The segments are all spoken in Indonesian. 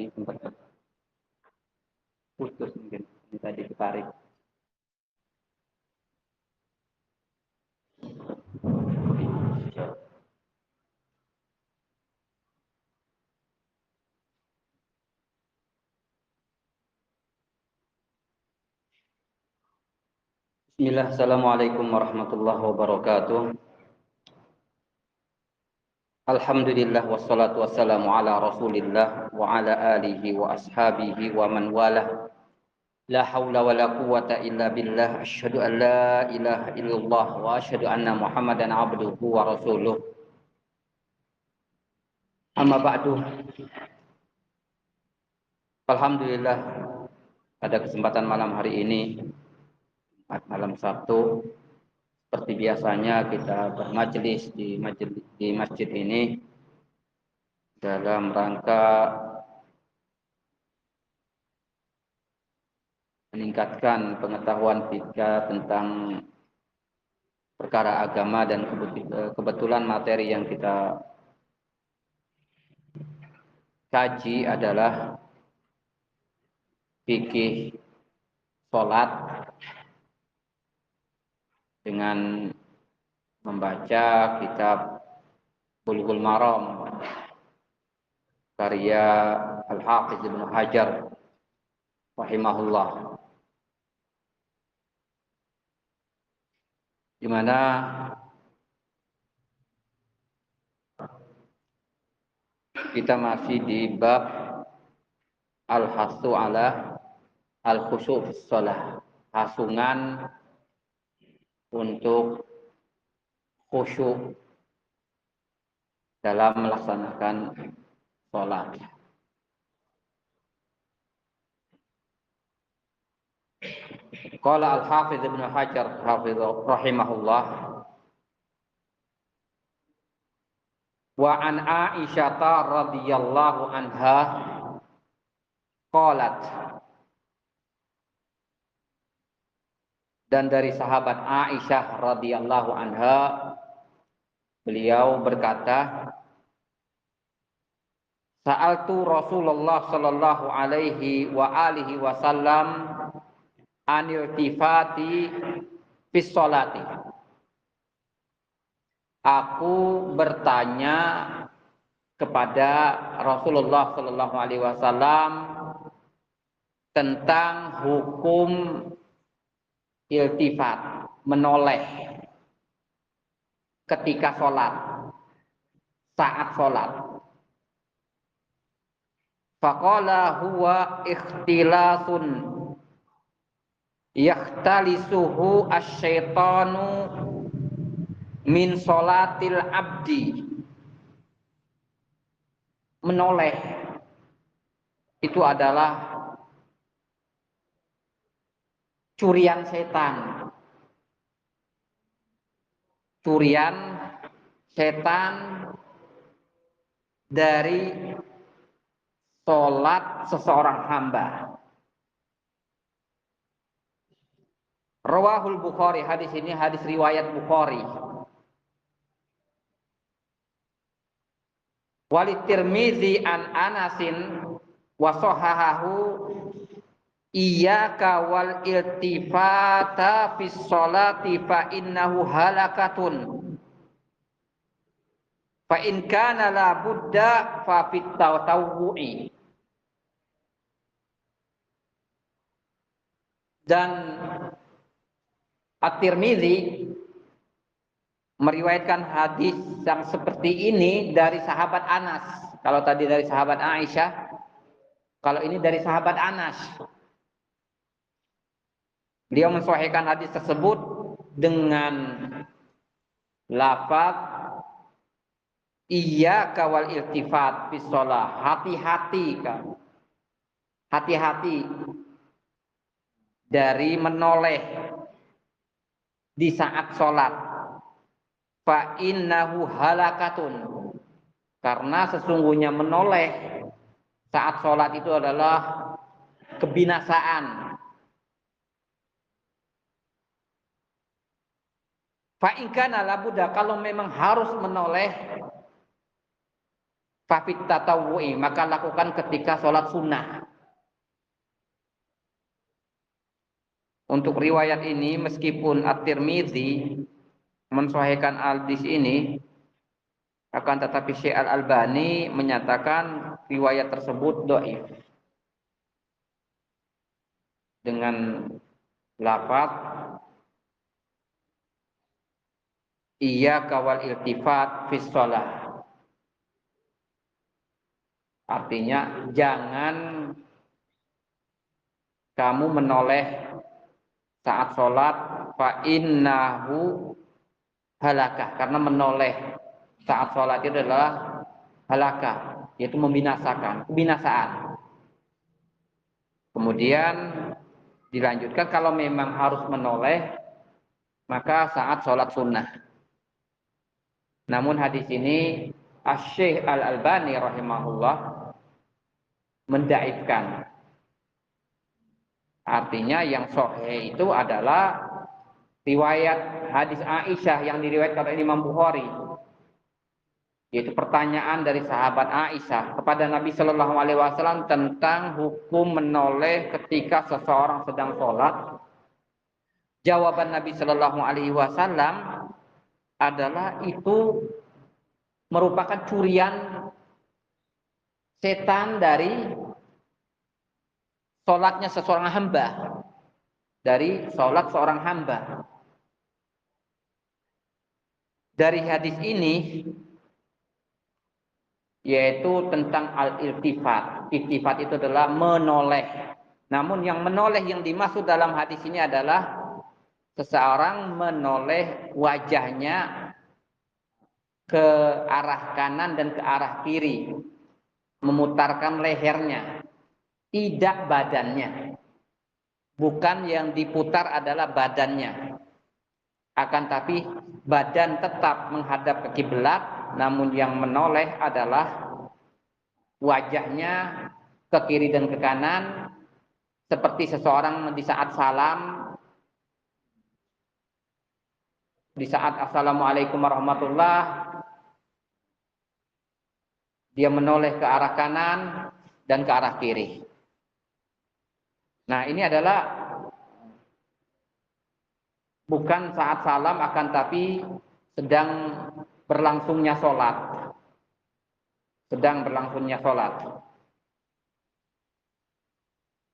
tadi sempat putus mungkin ini tadi ditarik. Bismillah, assalamualaikum warahmatullahi wabarakatuh. Alhamdulillah wassalatu wassalamu ala rasulillah wa ala alihi wa ashabihi wa man walah. La hawla wa la quwwata illa billah. Asyhadu an la ilaha illallah wa asyhadu anna muhammadan abduhu wa rasuluh. Amma ba'du. Alhamdulillah pada kesempatan malam hari ini, malam Sabtu, seperti biasanya kita bermajelis di masjid ini dalam rangka meningkatkan pengetahuan kita tentang perkara agama, dan kebetulan materi yang kita kaji adalah fikih sholat dengan membaca kitab Bulughul Maram karya Al-Hafiz Ibnu Hajar rahimahullah, di mana kita masih di bab al-hasu ala al-khusyu' fis shalah, hasungan untuk khusyuk dalam melaksanakan sholat. Qala al-Hafiz Ibnu Hajar rahimahullah, wa an Aisyah radhiyallahu anha qalat, dan dari sahabat Aisyah radhiyallahu anha, beliau berkata, sa'altu Rasulullah sallallahu alaihi wa alihi wasallam anil tifati fis sholati. Aku bertanya kepada Rasulullah sallallahu alaihi wasallam tentang hukum iltifat, menoleh ketika sholat, saat sholat. Faqala huwa ikhtilasun yakhtalisuhu asyaitanu min sholatil abdi. Menoleh itu adalah curian setan. Curian setan dari sholat seseorang hamba. Rawahul Bukhari, hadis ini hadis riwayat Bukhari. Walit Tirmizi an Anasin wa sahahahu iyyaka wal iltifata fis sholati fa innahu halakatun fa in kana la budda fa fit tawwu'i. Dan At-Tirmizi meriwayatkan hadis yang seperti ini dari sahabat Anas. Kalau tadi dari sahabat Aisyah, kalau ini dari sahabat Anas. Beliau mensahihkan hadis tersebut dengan lafaz iyyaka wal iltifat fis shalah. Hati-hati kan. Hati-hati dari menoleh di saat sholat. Fa innahu halakatun, karena sesungguhnya menoleh saat sholat itu adalah kebinasaan. Fa in kana la budda, kalau memang harus menoleh, Fafit tatawwu'i, maka lakukan ketika sholat sunnah. Untuk riwayat ini meskipun At-Tirmidzi mensahihkan hadis ini, akan tetapi Syekh Al-Albani menyatakan riwayat tersebut dhaif dengan lafaz iyyaka wal iltifat fis shalah. Artinya jangan kamu menoleh saat sholat, fa innahu halakah, karena menoleh saat sholat itu adalah halakah, yaitu membinasakan, kebinasaan. Kemudian dilanjutkan kalau memang harus menoleh maka saat sholat sunnah. Namun hadis ini Asy-Syaikh Al-Albani rahimahullah mendaifkan. Artinya yang sahih itu adalah riwayat hadis Aisyah yang diriwayatkan oleh Imam Bukhari, yaitu pertanyaan dari sahabat Aisyah kepada Nabi Shallallahu Alaihi Wasallam tentang hukum menoleh ketika seseorang sedang sholat. Jawaban Nabi Shallallahu Alaihi Wasallam adalah itu merupakan curian setan dari sholatnya seseorang hamba, dari sholat seorang hamba. Dari hadis ini yaitu tentang al-iltifat. Iltifat itu adalah menoleh. Namun yang menoleh yang dimaksud dalam hadis ini adalah seseorang menoleh wajahnya ke arah kanan dan ke arah kiri, memutarkan lehernya, tidak badannya. Bukan yang diputar adalah badannya, akan tapi badan tetap menghadap ke kiblat, namun yang menoleh adalah wajahnya ke kiri dan ke kanan, seperti seseorang di saat salam, di saat assalamualaikum warahmatullah, dia menoleh ke arah kanan dan ke arah kiri. Nah, ini adalah bukan saat salam, akan tapi sedang berlangsungnya sholat. Sedang berlangsungnya sholat.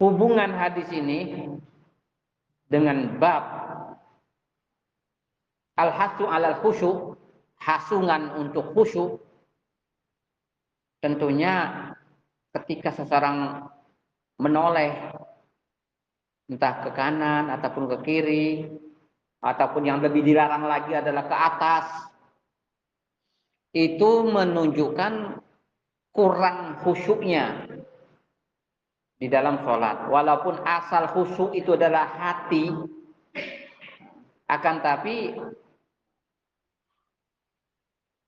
Hubungan hadis ini dengan bab al-hasu alal khusyuk, hasungan untuk khusyuk, tentunya ketika seseorang menoleh entah ke kanan ataupun ke kiri, ataupun yang lebih dilarang lagi adalah ke atas, itu menunjukkan kurang khusyuknya di dalam sholat. Walaupun asal khusyuk itu adalah hati, akan tapi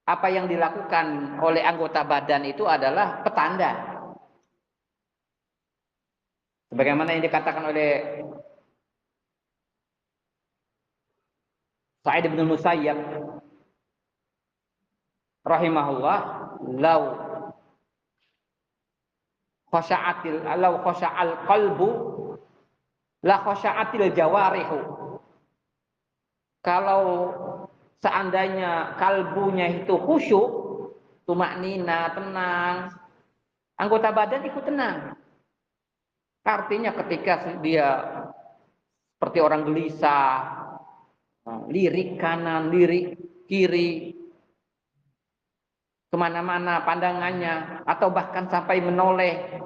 apa yang dilakukan oleh anggota badan itu adalah petanda. Sebagaimana yang dikatakan oleh Sa'id bin Musayyab rahimahullah, lau khasha'al qalbu la khasha'atil jawarihu. Kalau seandainya kalbunya itu khusyuk, tumaknina, tenang, anggota badan ikut tenang. Artinya ketika dia seperti orang gelisah, lirik kanan, lirik kiri, kemana-mana pandangannya, atau bahkan sampai menoleh,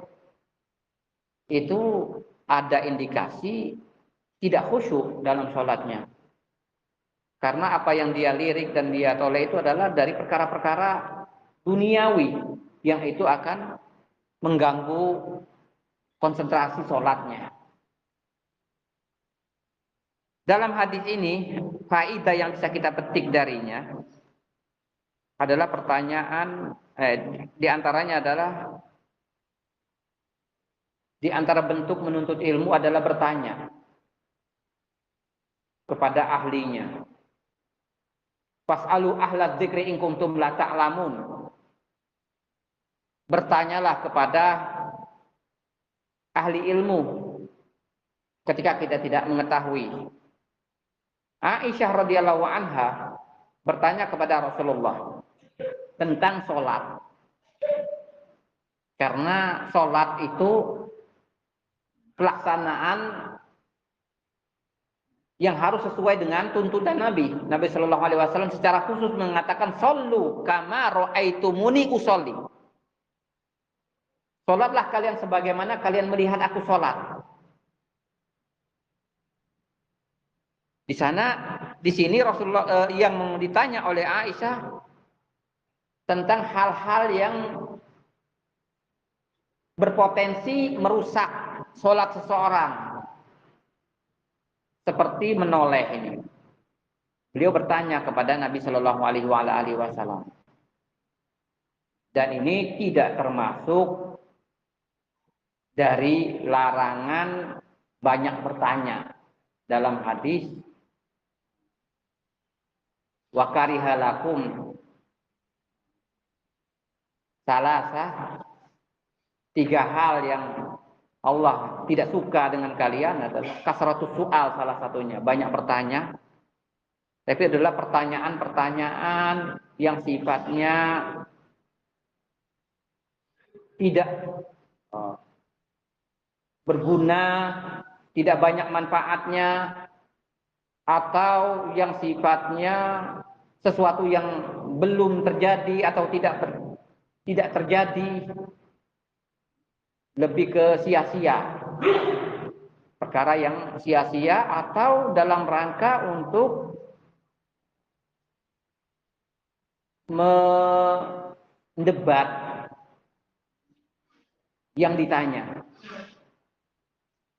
itu ada indikasi tidak khusyuk dalam sholatnya. Karena apa yang dia lirik dan dia toleh itu adalah dari perkara-perkara duniawi, yang itu akan mengganggu konsentrasi sholatnya. Dalam hadis ini, faedah yang bisa kita petik darinya adalah pertanyaan, di antaranya adalah di antara bentuk menuntut ilmu adalah bertanya kepada ahlinya. Fas'alu ahla dzikri in kuntum la ta'lamun. bertanyalah kepada ahli ilmu ketika kita tidak mengetahui. Aisyah radhiyallahu anha bertanya kepada Rasulullah tentang sholat. Karena sholat itu pelaksanaan yang harus sesuai dengan tuntunan Nabi. Nabi Shallallahu Alaihi Wasallam secara khusus mengatakan, "Shollu kama ro'aitumuni usolli." Sholatlah kalian sebagaimana kalian melihat aku sholat. Di sini Rasulullah yang ditanya oleh Aisyah tentang hal-hal yang berpotensi merusak sholat seseorang, seperti menoleh ini. Beliau bertanya kepada Nabi Shallallahu Alaihi Wasallam, dan ini tidak termasuk dari larangan banyak bertanya dalam hadis. Wa karihalakum salasa, 3 hal yang Allah tidak suka dengan kalian adalah kasratus soal, salah satunya banyak bertanya, tapi adalah pertanyaan-pertanyaan yang sifatnya tidak berguna, tidak banyak manfaatnya, atau yang sifatnya sesuatu yang belum terjadi atau tidak terjadi, lebih ke sia-sia, perkara yang sia-sia atau dalam rangka untuk mendebat yang ditanya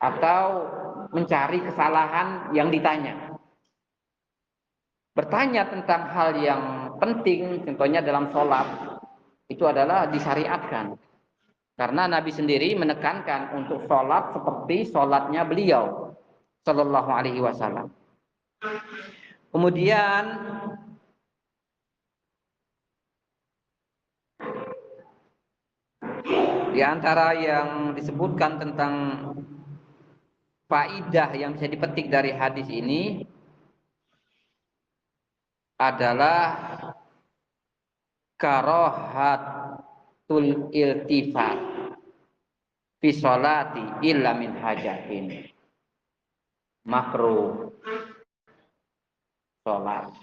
atau mencari kesalahan yang ditanya. Bertanya tentang hal yang penting, contohnya dalam sholat, itu adalah disyariatkan. Karena Nabi sendiri menekankan untuk sholat seperti sholatnya beliau, Sallallahu Alaihi Wasallam. Kemudian di antara yang disebutkan tentang faidah yang bisa dipetik dari hadis ini adalah karahatul iltifat fi sholati illa min hajatin. Makruh sholat,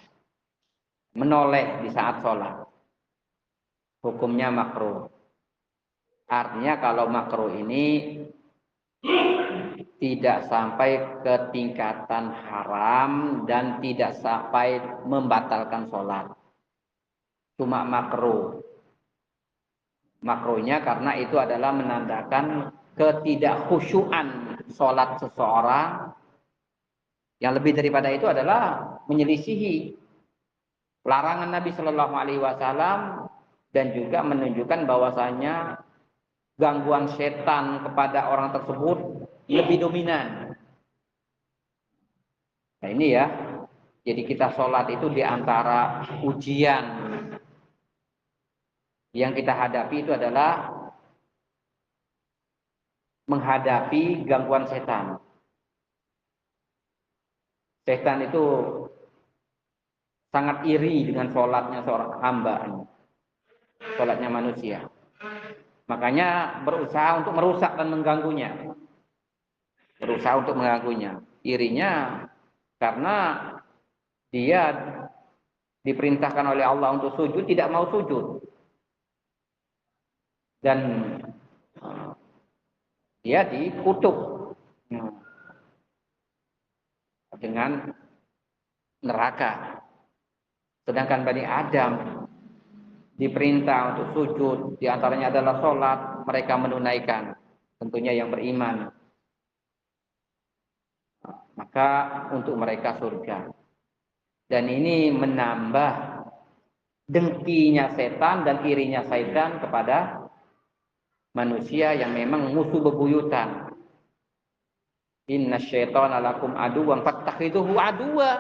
menoleh di saat sholat, hukumnya makruh. Artinya kalau makruh ini tidak sampai ke tingkatan haram dan tidak sampai membatalkan sholat. Cuma makruh. Makruhnya karena itu adalah menandakan ketidakkhusyuan sholat seseorang. Yang lebih daripada itu adalah menyelisihi larangan Nabi Shallallahu Alaihi Wasallam dan juga menunjukkan bahwasanya gangguan setan kepada orang tersebut lebih dominan. Nah ini ya, jadi kita sholat itu di antara ujian yang kita hadapi itu adalah menghadapi gangguan setan. Setan itu sangat iri dengan sholatnya seorang hamba, sholatnya manusia. Makanya berusaha untuk merusak dan mengganggunya. Berusaha untuk mengganggunya. Irinya karena dia diperintahkan oleh Allah untuk sujud, tidak mau sujud. Dan dia dikutuk dengan neraka. Sedangkan Bani Adam diperintah untuk sujud, diantaranya adalah sholat, mereka menunaikan, tentunya yang beriman. Maka untuk mereka surga. Dan ini menambah dengkinya setan dan irinya setan kepada manusia yang memang musuh bebuyutan. Inna syaitana lakum aduwan fattakhiduhu aduwa.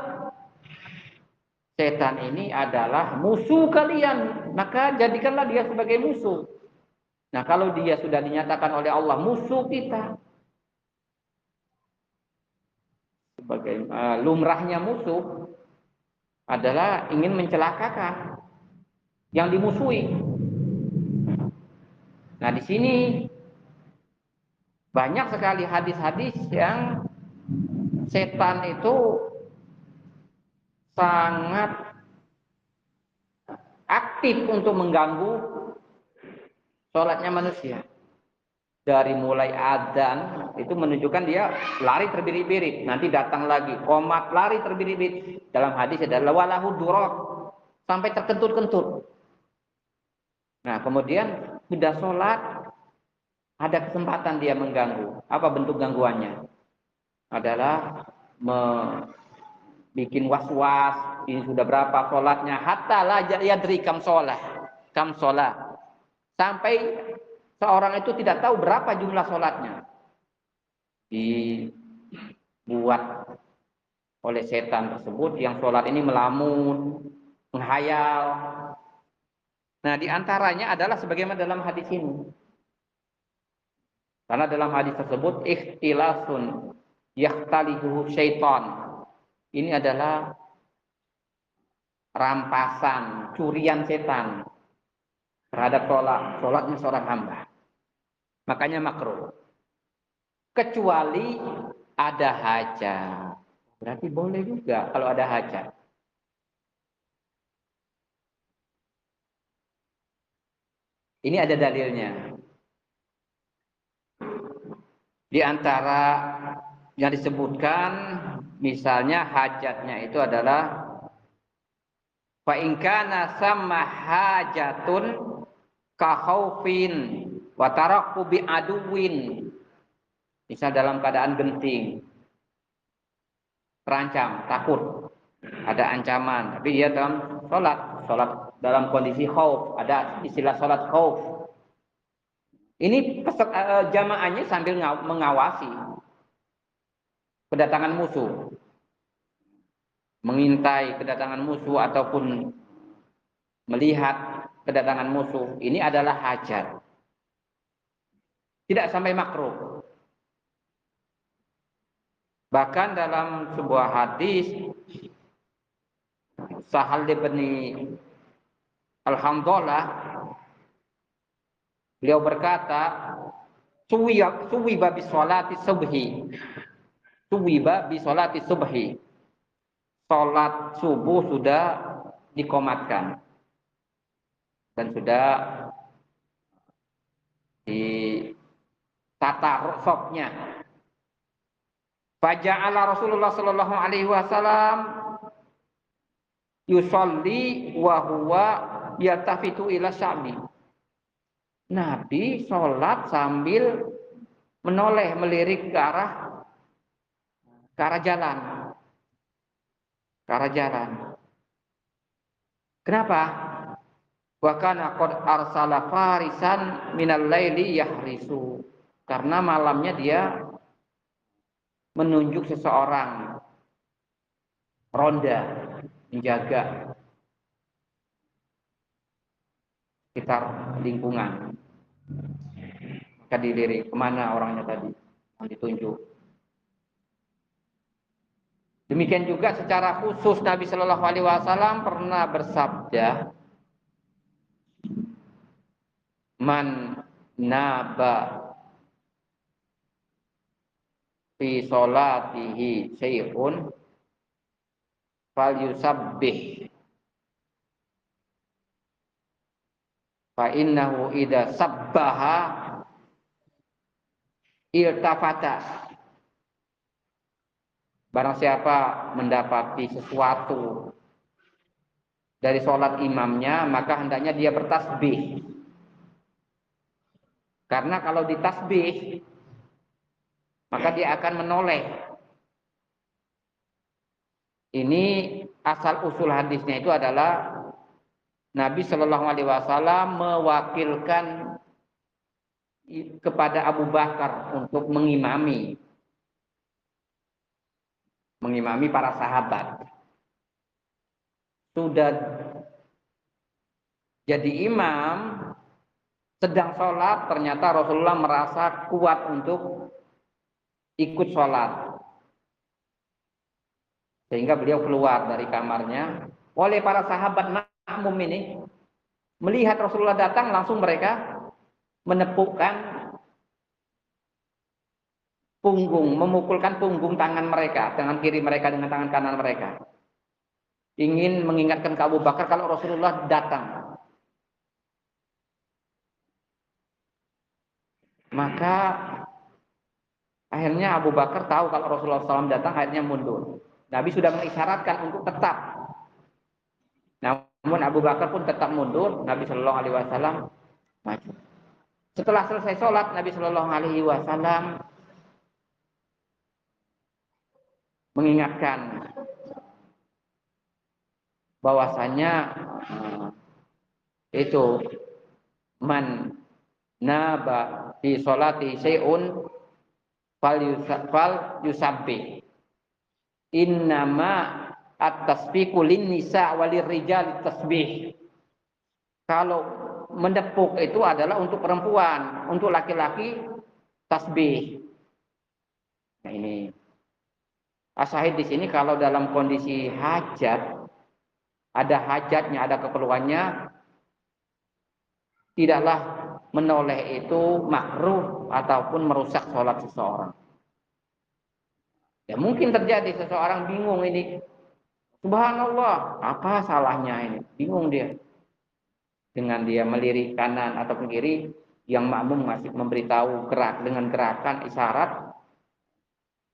Setan ini adalah musuh kalian, maka jadikanlah dia sebagai musuh. Nah, kalau dia sudah dinyatakan oleh Allah musuh kita, sebagai lumrahnya musuh adalah ingin mencelakakan yang dimusuhi. Nah, di sini banyak sekali hadis-hadis yang setan itu sangat aktif untuk mengganggu sholatnya manusia. Dari mulai adzan itu menunjukkan dia lari terbirit-birit, nanti datang lagi qomat lari terbirit-birit. Dalam hadis adalah walahu durak, sampai terkentut-kentut. Nah, kemudian sudah sholat ada kesempatan dia mengganggu. Apa bentuk gangguannya? Adalah bikin was-was, ini sudah berapa sholatnya, hatta la yadri kam sholat, sampai seorang itu tidak tahu berapa jumlah sholatnya. Dibuat oleh setan tersebut yang sholat ini melamun, menghayal. Nah, diantaranya adalah sebagaimana dalam hadis ini. Karena dalam hadis tersebut ikhtilasun yahtalihu syaitan. Ini adalah rampasan, curian setan terhadap sholatnya seorang hamba. Makanya makruh. Kecuali ada hajat. Berarti boleh juga kalau ada hajat. Ini ada dalilnya. Di antara yang disebutkan, misalnya hajatnya itu adalah fa in kana samma hajatun ka khaufin wa tarakkubi aduwin. Misal dalam keadaan genting, terancam, takut, ada ancaman, tapi dia dalam sholat dalam kondisi khauf, ada istilah sholat khauf. Ini jamaahnya sambil mengawasi kedatangan musuh, mengintai kedatangan musuh ataupun melihat kedatangan musuh. Ini adalah hajat, tidak sampai makruh. Bahkan dalam sebuah hadis Sahal bin Alhamdulillah, beliau berkata, suwiba bi sholati subhi. Suwiba bi sholati subhi. Salat subuh sudah dikomatkan dan sudah ditata ruksoknya. Faja'ala Rasulullah sallallahu alaihi wasallam yusolli wa huwa yaltafitu ila syami. Nabi sholat sambil menoleh, melirik ke arah jalan. Ke arah jalan. Kenapa? Wa kana qad arsala farisan minal laili yahrisu. Karena malamnya dia menunjuk seseorang ronda menjaga sekitar lingkungan. Maka dilirik kemana orangnya tadi yang ditunjuk. Demikian juga secara khusus Nabi Shallallahu Alaihi Wasallam pernah bersabda, man naba fi sholatihi syai'un falyusabbih fa innahu idza sabbaha iltafata. Barang siapa mendapati sesuatu dari sholat imamnya, maka hendaknya dia bertasbih. Karena kalau ditasbih, maka dia akan menoleh. Ini asal usul hadisnya itu adalah Nabi Shallallahu Alaihi Wasallam mewakilkan kepada Abu Bakar untuk mengimami para sahabat. Sudah jadi imam, Sedang sholat, ternyata Rasulullah merasa kuat untuk ikut sholat. Sehingga beliau keluar dari kamarnya. Oleh para sahabat makmum ini, melihat Rasulullah datang, langsung mereka menepukkan punggung, memukulkan punggung tangan mereka, tangan kiri mereka dengan tangan kanan mereka. Ingin mengingatkan ke Abu Bakar kalau Rasulullah datang. Maka akhirnya Abu Bakar tahu kalau Rasulullah SAW datang, akhirnya mundur. Nabi sudah mengisyaratkan untuk tetap. Namun Abu Bakar pun tetap mundur. Nabi Shallallahu Alaihi Wasallam maju. Setelah selesai sholat, Nabi Shallallahu Alaihi Wasallam mengingatkan bahwasanya itu man naba fi sholati syai'un fal yusabbi innama at-tasbiqu lin nisa walir rijal tasbih. Kalau menepuk itu adalah untuk perempuan, untuk laki-laki tasbih. Nah ini asahid di sini kalau dalam kondisi hajat, ada hajatnya, ada keperluannya, tidaklah menoleh itu makruh ataupun merusak sholat seseorang. Ya mungkin terjadi seseorang bingung ini, subhanallah, apa salahnya ini? Bingung dia. Dengan dia melirik kanan ataupun kiri, yang makmum masih memberitahu gerak dengan gerakan isyarat,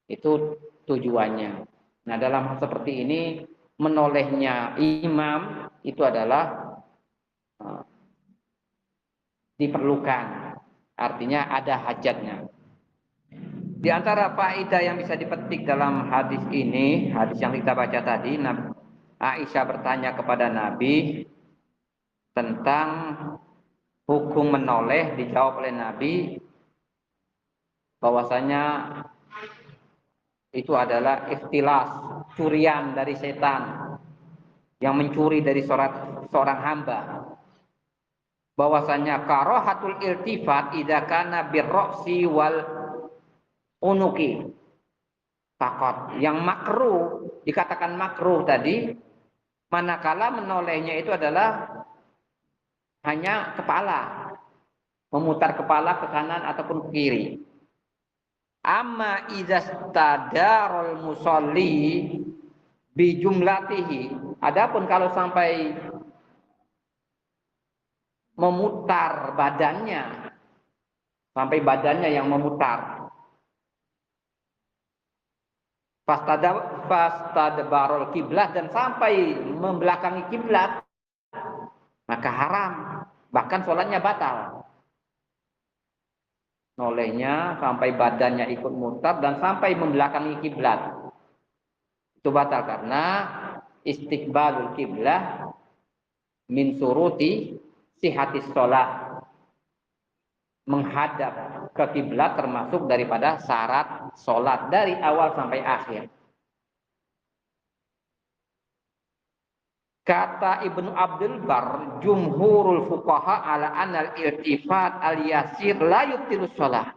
itu tujuannya. Nah dalam hal seperti ini, menolehnya imam itu adalah diperlukan, artinya ada hajatnya. Di antara faedah yang bisa dipetik dalam hadis ini, hadis yang kita baca tadi, Aisyah bertanya kepada Nabi tentang hukum menoleh, dijawab oleh Nabi bahwasanya itu adalah ikhtilas, curian dari setan yang mencuri dari seorang hamba. Bahwasanya karahatul iltifat idza kana birra'si wal unuki faqat. Yang makruh, dikatakan makruh tadi manakala menolehnya itu adalah hanya kepala, memutar kepala ke kanan ataupun ke kiri. Amma idza stadarul musalli bi jumlatihi. Adapun kalau sampai memutar badannya, sampai badannya yang memutar, fastadbarul kiblat, dan sampai membelakangi kiblat, maka haram, bahkan sholatnya batal. Nolehnya sampai badannya ikut mutar dan sampai membelakangi kiblat, itu batal karena istiqbalul kiblah min suruti sihatis sholat. Menghadap ke kiblat termasuk daripada syarat sholat dari awal sampai akhir. Kata Ibnu Abdul Bar, jumhurul fuqaha ala anal irtifat al yasir la yubtilus sholat.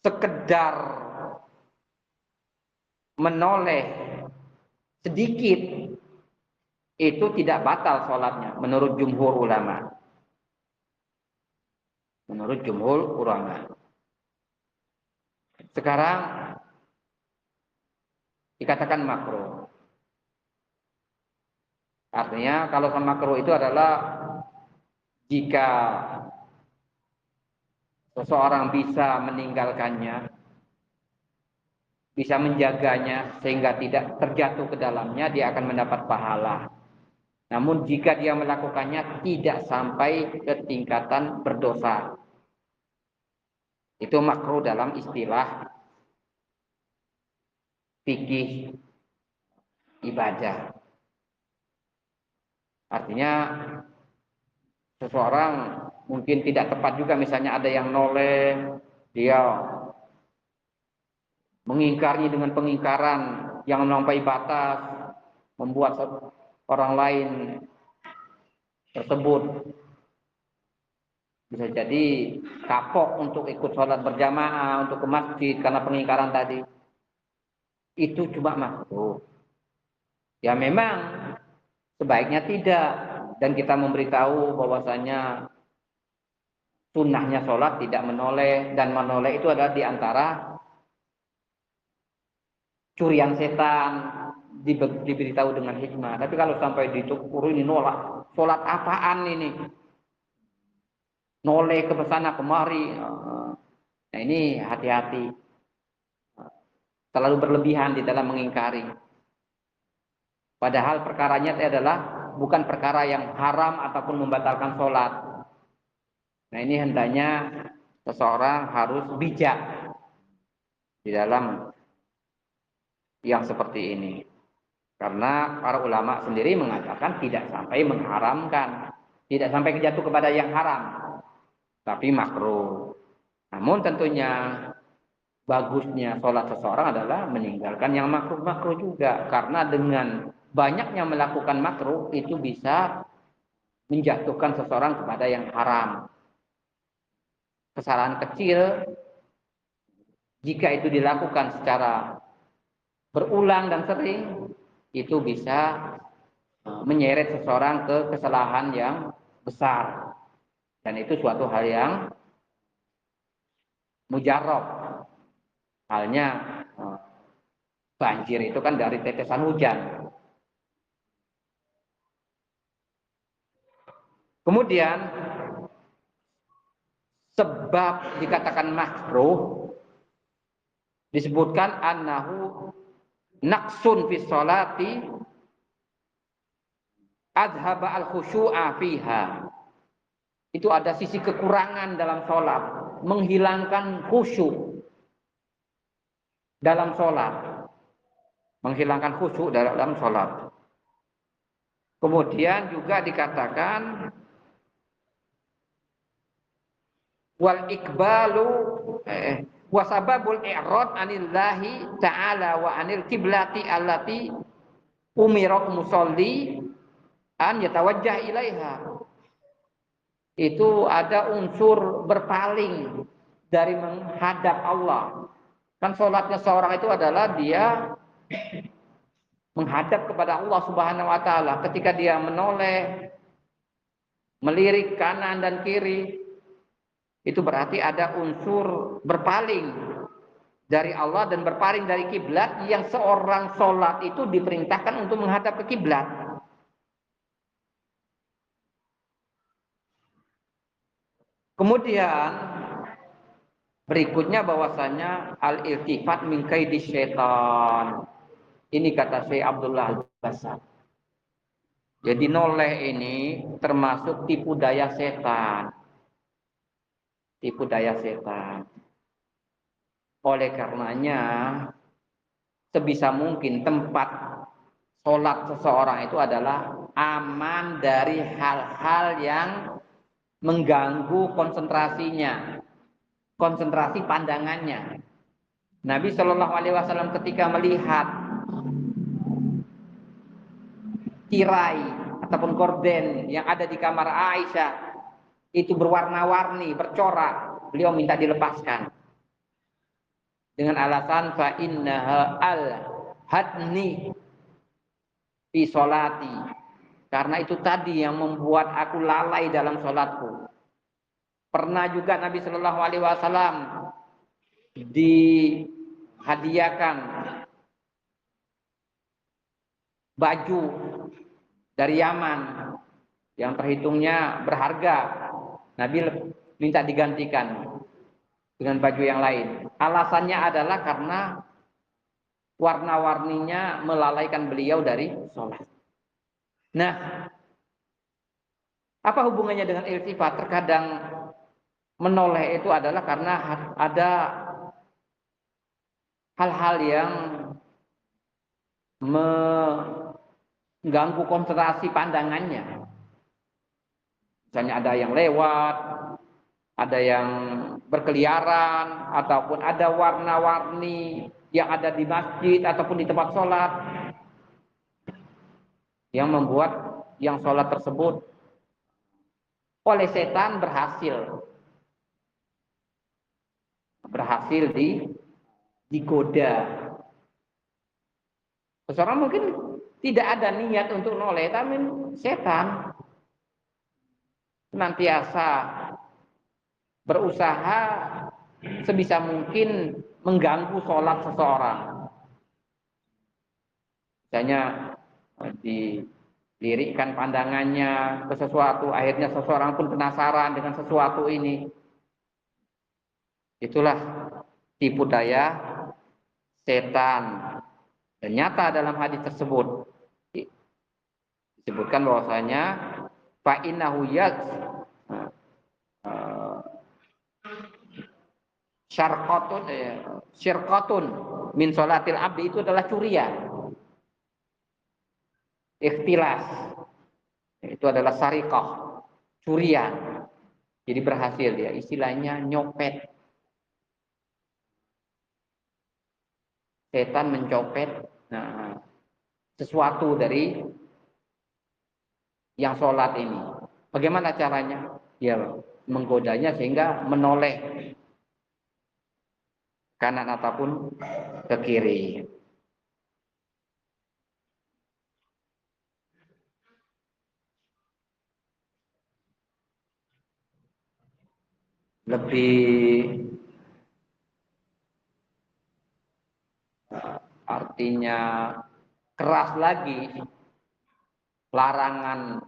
Sekedar menoleh sedikit itu tidak batal sholatnya menurut jumhur ulama. Menurut jumhur ulama. Sekarang dikatakan makruh. Artinya kalau makruh itu adalah jika seseorang bisa meninggalkannya, bisa menjaganya sehingga tidak terjatuh ke dalamnya, dia akan mendapat pahala. Namun jika dia melakukannya tidak sampai ke tingkatan berdosa, itu makruh dalam istilah fikih ibadah. Artinya seseorang mungkin tidak tepat juga, misalnya ada yang noleh, dia mengingkarnya dengan pengingkaran yang melampaui batas, membuat orang lain tersebut Bisa jadi kapok untuk ikut sholat berjamaah, untuk ke masjid karena pengingkaran tadi. Itu cuma makruh. Ya memang sebaiknya tidak. Dan kita memberitahu bahwasanya sunnahnya sholat tidak menoleh. Dan menoleh itu adalah diantara curian setan, diberitahu dengan hikmah. Tapi kalau sampai ditukur ini nolak, sholat apaan ini? Noleh ke sana kemari. Nah ini hati-hati. Terlalu berlebihan di dalam mengingkari. Padahal perkaranya adalah bukan perkara yang haram ataupun membatalkan sholat. Nah ini hendaknya seseorang harus bijak di dalam yang seperti ini. Karena para ulama sendiri mengatakan tidak sampai mengharamkan, tidak sampai jatuh kepada yang haram, tapi makruh. Namun tentunya bagusnya sholat seseorang adalah meninggalkan yang makruh-makruh juga. Karena dengan banyaknya melakukan makruh itu bisa menjatuhkan seseorang kepada yang haram. Kesalahan kecil jika itu dilakukan secara berulang dan sering itu bisa menyeret seseorang ke kesalahan yang besar, dan itu suatu hal yang mujarab. Halnya banjir itu kan dari tetesan hujan. Kemudian sebab dikatakan makruh disebutkan annahu naqsun fi sholati adhaba al khusyu'a fiha. Itu ada sisi kekurangan dalam sholat, menghilangkan khusyuk dalam sholat, menghilangkan khusyuk dalam sholat. Kemudian juga dikatakan wal ikbalu wa sababul i'rad anillahi ta'ala wa anil kiblati allati umira musalli an yatawajjah ilaiha. Itu ada unsur berpaling dari menghadap Allah. Kan sholatnya seorang itu adalah dia menghadap kepada Allah Subhanahu wa taala. Ketika dia menoleh, melirik kanan dan kiri, itu berarti ada unsur berpaling dari Allah dan berpaling dari kiblat, yang seorang sholat itu diperintahkan untuk menghadap ke kiblat. Kemudian berikutnya bahwasanya al-iltifat min kaidi syaitan. Ini kata Syekh Abdullah Al-Basar. Jadi noleh ini termasuk tipu daya setan. Tipu daya setan. Oleh karenanya sebisa mungkin tempat sholat seseorang itu adalah aman dari hal-hal yang mengganggu konsentrasinya, konsentrasi pandangannya. Nabi Shallallahu Alaihi Wasallam ketika melihat tirai ataupun gorden yang ada di kamar Aisyah itu berwarna-warni, bercorak, beliau minta dilepaskan dengan alasan fa innaha al hadni fi sholati, karena itu tadi yang membuat aku lalai dalam sholatku. Pernah juga Nabi Shallallahu Alaihi Wasallam dihadiahkan baju dari Yaman yang terhitungnya berharga. Nabi minta digantikan dengan baju yang lain. Alasannya adalah karena warna-warninya melalaikan beliau dari sholat. Nah, apa hubungannya dengan iltifat? Terkadang menoleh itu adalah karena ada hal-hal yang mengganggu konsentrasi pandangannya. Misalnya ada yang lewat, ada yang berkeliaran, ataupun ada warna-warni yang ada di masjid ataupun di tempat sholat yang membuat yang sholat tersebut oleh setan berhasil digoda. Seseorang mungkin tidak ada niat untuk noleh, tapi setan senantiasa berusaha sebisa mungkin mengganggu sholat seseorang. Misalnya dilirikkan pandangannya ke sesuatu, akhirnya seseorang pun penasaran dengan sesuatu ini. Itulah tipu daya setan. Dan nyata dalam hadis tersebut disebutkan bahwasanya fa innahu syarqatun min sholatil abdi, itu adalah curian, ikhtilas, itu adalah sariqah, curian. Jadi berhasil ya, istilahnya nyopet. Setan mencopet sesuatu dari yang sholat ini. Bagaimana caranya? Ya menggodanya sehingga menoleh kanan ataupun ke kiri. Lebih artinya keras lagi larangan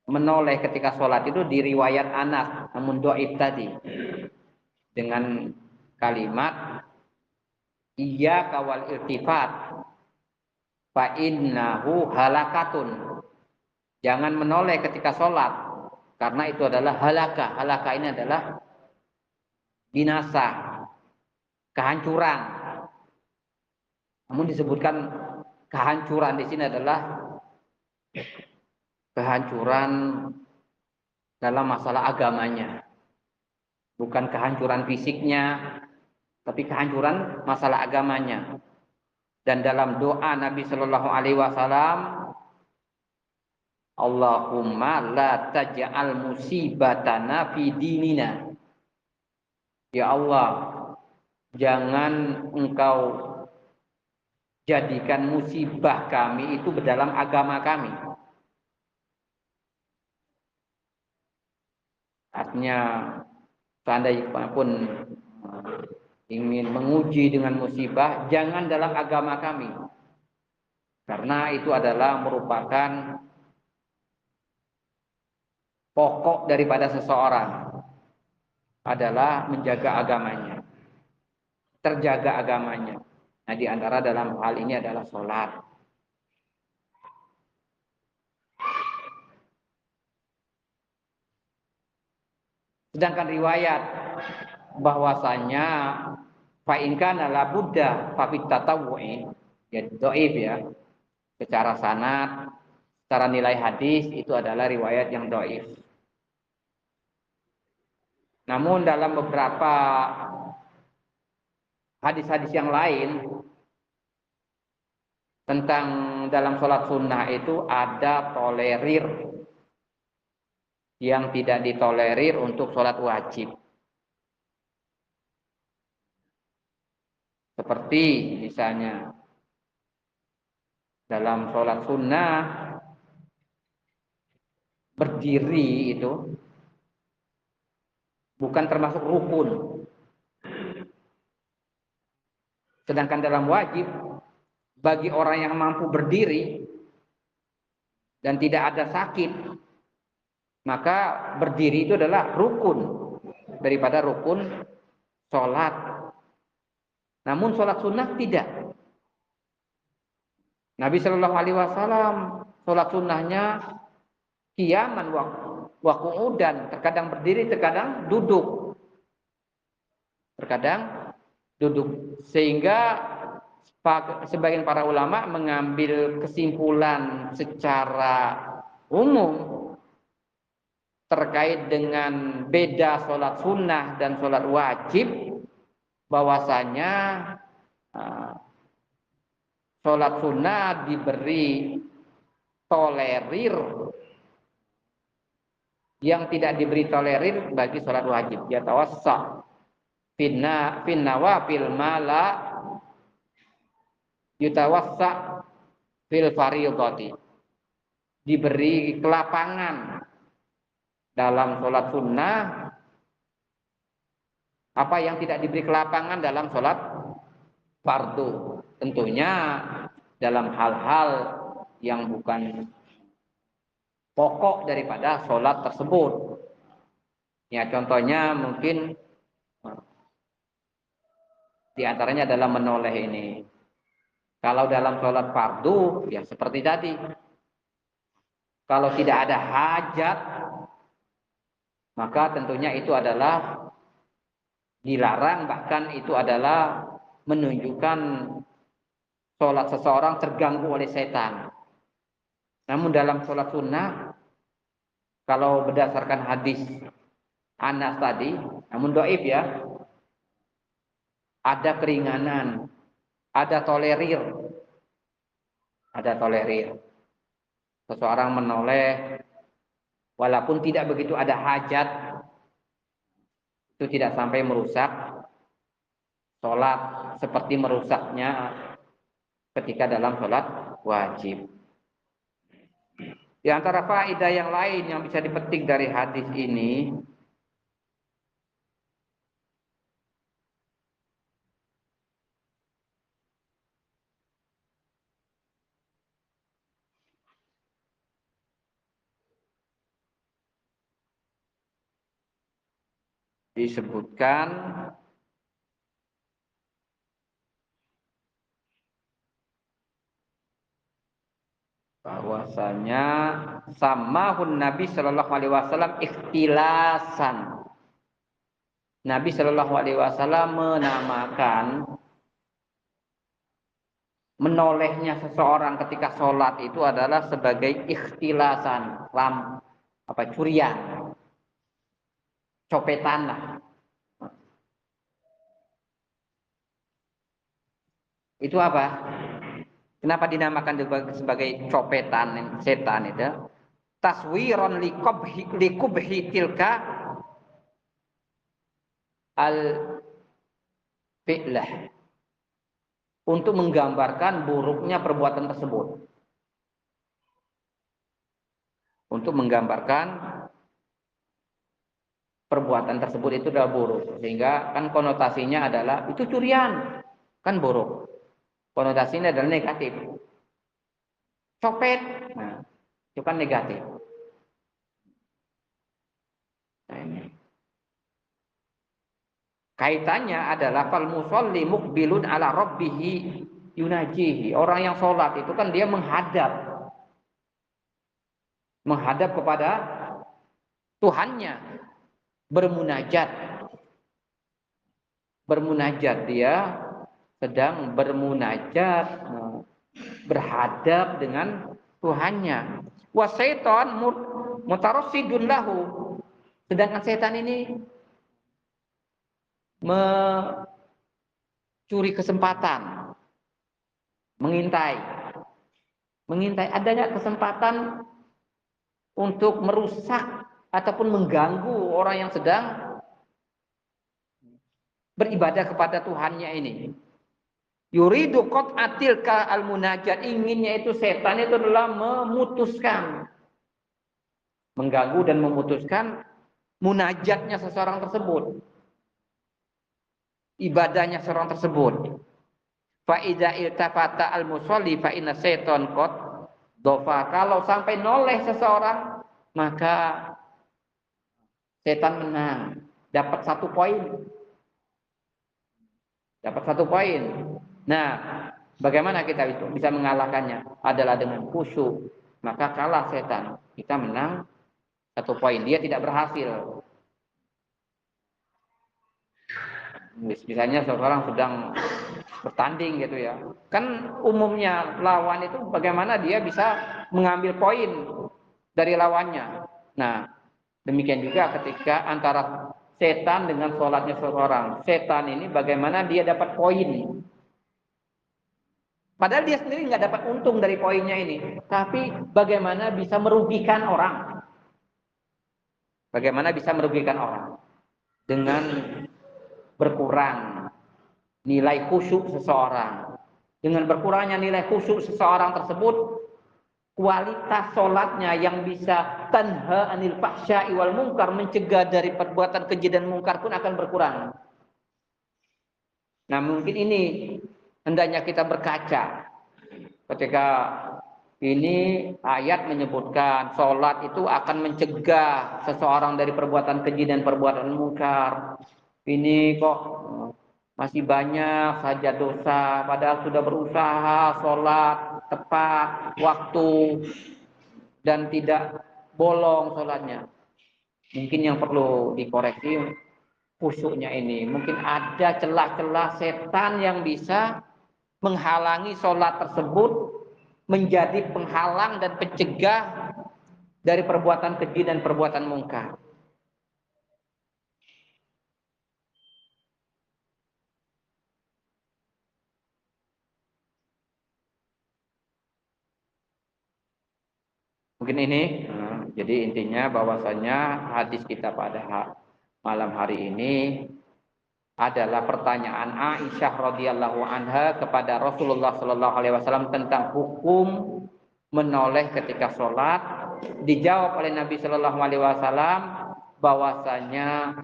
menoleh ketika sholat itu di riwayat Anas, namun dhaif tadi, dengan kalimat iya kawal iltifat fa innahu halakatun. Jangan menoleh ketika sholat karena itu adalah halaka. Halaka ini adalah binasa, kehancuran. Namun disebutkan kehancuran di sini adalah kehancuran dalam masalah agamanya, bukan kehancuran fisiknya, tapi kehancuran masalah agamanya. Dan dalam doa Nabi Shallallahu Alaihi Wasallam, Allahumma la taj'al musibatana fi dinina. Ya Allah, jangan engkau jadikan musibah kami itu dalam agama kami. Artinya seandainya pun ingin menguji dengan musibah, jangan dalam agama kami. Karena itu adalah merupakan pokok daripada seseorang adalah menjaga agamanya, terjaga agamanya. Nah, di antara dalam hal ini adalah sholat. Sedangkan riwayat bahwasanya fa in kana la budda fa fit tatawwu'i, ya dhaif ya. Secara sanad, secara nilai hadis itu adalah riwayat yang dhaif. Namun dalam beberapa hadis-hadis yang lain tentang dalam sholat sunnah itu ada tolerir yang tidak ditolerir untuk sholat wajib. Seperti misalnya dalam sholat sunnah berdiri itu bukan termasuk rukun. Sedangkan dalam wajib bagi orang yang mampu berdiri dan tidak ada sakit, maka berdiri itu adalah rukun daripada rukun sholat. Namun sholat sunnah tidak. Nabi Shallallahu Alaihi Wasallam sholat sunnahnya qiyaman wa qu'udan, terkadang berdiri, terkadang duduk. Terkadang duduk. Sehingga sebagian para ulama mengambil kesimpulan secara umum terkait dengan beda sholat sunnah dan sholat wajib, bahwasanya sholat sunnah diberi tolerir yang tidak diberi tolerir bagi sholat wajib. Ya tawassa finna wafil mala yutawassa fil fardhati. Diberi kelapangan dalam sholat sunnah apa yang tidak diberi kelapangan dalam sholat fardu. Tentunya dalam hal-hal yang bukan pokok daripada sholat tersebut. Ya contohnya mungkin di antaranya adalah menoleh ini. Kalau dalam sholat fardu ya seperti tadi. Kalau tidak ada hajat maka tentunya itu adalah dilarang, bahkan itu adalah menunjukkan sholat seseorang terganggu oleh setan. Namun dalam sholat sunnah, kalau berdasarkan hadis Anas tadi, namun dhaif ya, ada keringanan, ada tolerir. Ada tolerir. Seseorang menoleh, walaupun tidak begitu ada hajat, itu tidak sampai merusak sholat, seperti merusaknya ketika dalam sholat wajib. Di antara faedah yang lain yang bisa dipetik dari hadis ini, disebutkan bahwasanya samahun Nabi Shallallahu Alaihi Wasallam ikhtilasan. Nabi Shallallahu Alaihi Wasallam menamakan menolehnya seseorang ketika sholat itu adalah sebagai ikhtilasan, curian, copetan lah. Itu apa? Kenapa dinamakan sebagai copetan setan itu? Taswiron likubhi tilka al fi'lah, untuk menggambarkan buruknya perbuatan tersebut. Untuk menggambarkan perbuatan tersebut itu adalah buruk. Sehingga kan konotasinya adalah itu curian, kan buruk. Konotasinya adalah negatif. Copet, nah, itu kan negatif. Nah, ini. Kaitannya adalah fal musolli muqbilun ala rabbihi yunajihi. Orang yang sholat itu kan dia menghadap kepada Tuhannya, bermunajat, dia sedang bermunajat, berhadap dengan Tuhannya. Wasyaiton mutarassidun lahu, sedangkan setan ini mencuri kesempatan, mengintai adanya kesempatan untuk merusak ataupun mengganggu orang yang sedang beribadah kepada Tuhannya ini. Yuridu qat'atil ka al-munajat, inginnya itu setan itu adalah memutuskan, mengganggu dan memutuskan munajatnya seseorang tersebut, ibadahnya seseorang tersebut. Fa idza iltafata al-musolli fa inna syaiton qad dofa. Kalau sampai noleh seseorang, maka setan menang, dapat 1 poin. Nah, bagaimana kita itu bisa mengalahkannya? Adalah dengan khusyuk. Maka kalah setan, kita menang 1 poin. Dia tidak berhasil. Misalnya seseorang sedang bertanding gitu ya. Kan umumnya lawan itu bagaimana dia bisa mengambil poin dari lawannya. Nah, demikian juga ketika antara setan dengan sholatnya seseorang. Setan ini bagaimana dia dapat poin. Padahal dia sendiri nggak dapat untung dari poinnya ini. Tapi bagaimana bisa merugikan orang. Bagaimana bisa merugikan orang? Dengan berkurang nilai khusyuk seseorang. Dengan berkurangnya nilai khusyuk seseorang tersebut, kualitas sholatnya yang bisa tanha anil fahsya'i wal munkar, mencegah dari perbuatan keji dan mungkar pun akan berkurang. Nah, mungkin ini hendaknya kita berkaca ketika ini ayat menyebutkan sholat itu akan mencegah seseorang dari perbuatan keji dan perbuatan mungkar. Ini kok masih banyak saja dosa, padahal sudah berusaha sholat tepat waktu dan tidak bolong sholatnya. Mungkin yang perlu dikoreksi khusyuknya ini. Mungkin ada celah-celah setan yang bisa menghalangi sholat tersebut, menjadi penghalang dan pencegah dari perbuatan keji dan perbuatan mungkar. Mungkin ini, jadi intinya bahwasanya hadis kita pada malam hari ini adalah pertanyaan Aisyah radhiyallahu anha kepada Rasulullah sallallahu alaihi wasallam tentang hukum menoleh ketika sholat. Dijawab oleh Nabi sallallahu alaihi wasallam bahwasanya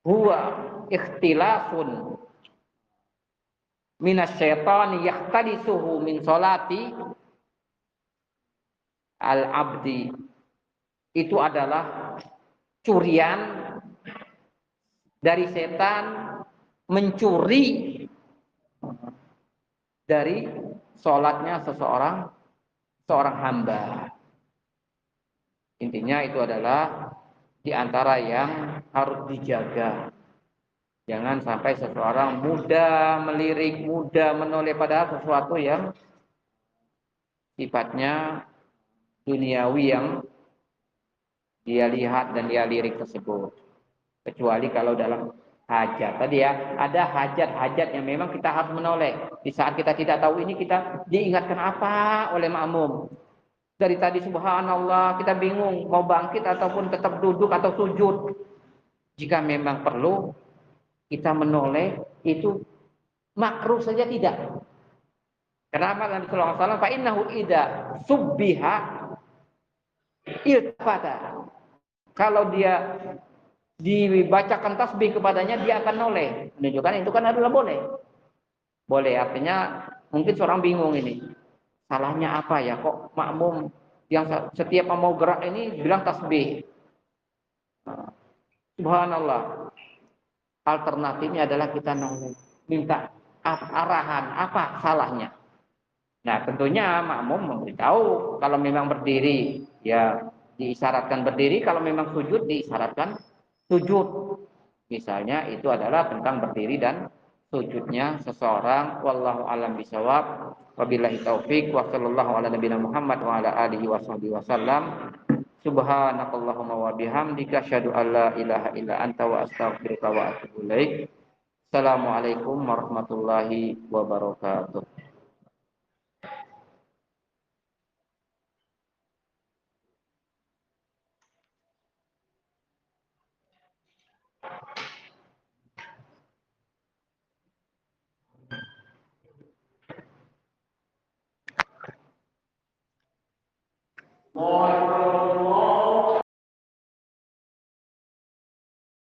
huwa ikhtilafun minasyaitani yahtadisuhu min sholati al-abdi. Itu adalah curian dari setan mencuri dari sholatnya seorang hamba. Intinya itu adalah di antara yang harus dijaga. Jangan sampai seseorang mudah melirik, mudah menoleh pada sesuatu yang sifatnya duniawi yang dia lihat dan dia lirik tersebut. Kecuali kalau dalam hajat. Tadi ya, ada hajat-hajat yang memang kita harus menoleh. Di saat kita tidak tahu ini, kita diingatkan apa oleh makmum. Dari tadi subhanallah, kita bingung mau bangkit ataupun tetap duduk atau sujud. Jika memang perlu, kita menoleh, itu makruh saja tidak. Kenapa Nabi sallallahu alaihi wasallam fa innahu idza subbiha iltafata. Kalau dia dibacakan tasbih kepadanya, dia akan noleh. Menunjukkan itu kan adalah boleh. Boleh, artinya mungkin seorang bingung ini. Salahnya apa ya? Kok makmum yang setiap mau gerak ini bilang tasbih? Subhanallah. Alternatifnya adalah kita minta arahan, apa salahnya. Nah, tentunya makmum memberitahu kalau memang berdiri, ya diisyaratkan berdiri, kalau memang sujud diisyaratkan sujud. Misalnya itu adalah tentang berdiri dan sujudnya seseorang. Wallahu alam bisawab. Wabillahi taufik wa sallallahu ala nabiyina Muhammad wa ala alihi washabbihi wasallam. Subhanakallahumma wa bihamdika asyhadu an la ilaha illa anta wa astaghfiruka wa atubu ilaik. Assalamualaikum warahmatullahi wabarakatuh.